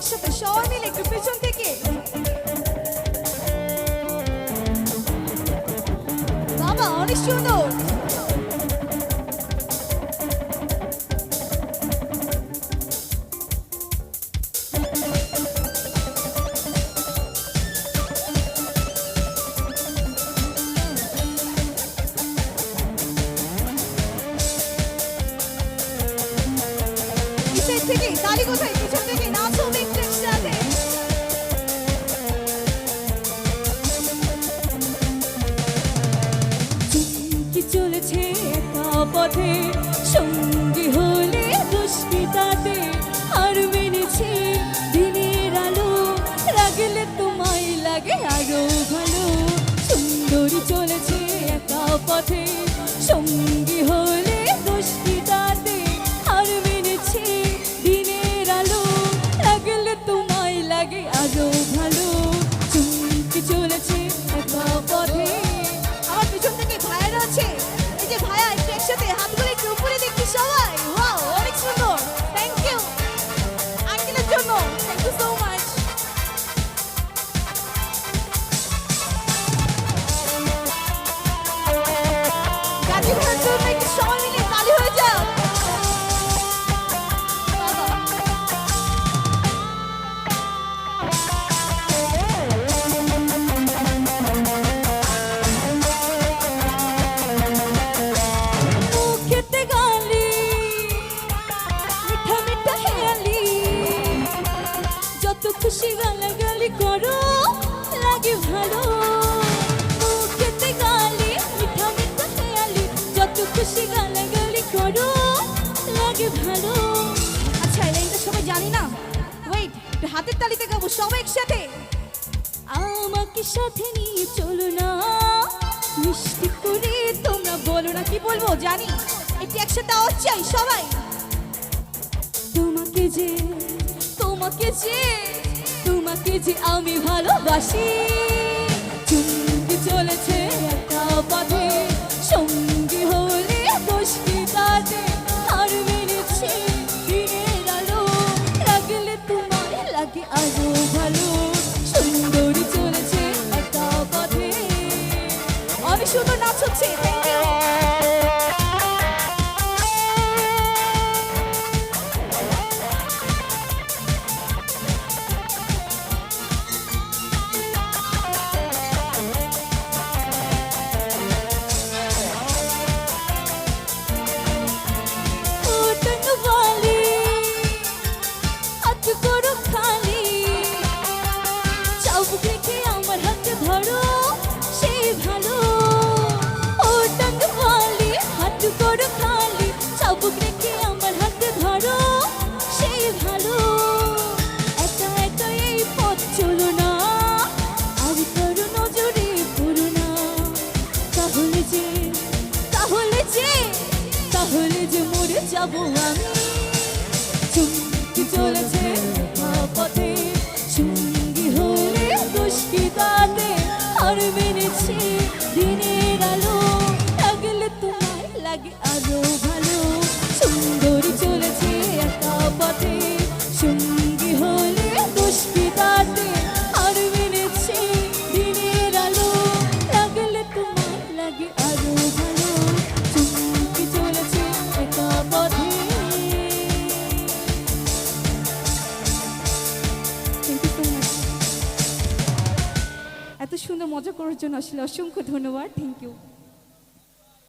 একসাথে সবাই মিলে একটু পেছন থেকে বাবা অনেক সুন্দর থেকে তালি কোথায় পিছন থেকে নাচো একটু সাথে কি চলেছে একা পথে সঙ্গী হলে দুষ্কৃতাতে আর মেনেছি দিনের আলো লাগলে তোমায় লাগে আরো ভালো সুন্দরী চলেছে একা পথে সঙ্গী হলে দুষ্কৃতাতে আর মেনেছি দিনের আলো লাগলে তোমায় লাগে আরো ভালো চুমকি চলেছে একা পথে আমার পিছন থেকে ভাইয়ারা আছে এই যে ভাইয়া একটু একসাথে হাতগুলো একটু উপরে দেখি সবাই ওয়াও অনেক সুন্দর থ্যাংক ইউ আঙ্কেলের জন্য thank you so much Gazi ভাইয়ের জন্য একটু সবাই মিলে তালি হয়ে যাও খুশি গালাগালি করো লাগে ভালো মুখেতে গালি মিঠা মিঠা খেয়ালি যত খুশি গালাগালি করো লাগে ভালো আচ্ছা এই লাইনটা সবাই জানি না ওয়েট একটু হাতের তালিতে গাবো সবাই একসাথে আমাকে সাথে নিয়ে চলো না মিষ্টি করে তোমরা বলো না কি বলবো জানি একটু একসাথে আওয়াজ চাই সবাই তোমাকে যে তোমাকে যে আমি ভালোবাসি চুমকি চলেছে একা পথে সঙ্গী হলে দুষ্কৃতাতে আর মেনেছি দিনের আলো লাগলে তোমায় লাগে আরো ভালো সুন্দরী চলেছে একা পথে অনেক সুন্দর নাচ হচ্ছে থ্যাংক ইউ তাহলে যে মরে যাবো আমি চুমকি চলেছে পথে সঙ্গী হলে দুষ্কৃতাতে আর মেনেছি দিনের আলো লাগলে তোমায় লাগে আরো ভালো সুন্দরী চলেছে একা পথে সঙ্গী হলে দুষ্কৃতাতে আর মেনেছি দিনের আলো লাগলে তোমায় লাগে আরো ভালো এত সুন্দর মজা করার জন্য আসলে অসংখ্য ধন্যবাদ থ্যাংক ইউ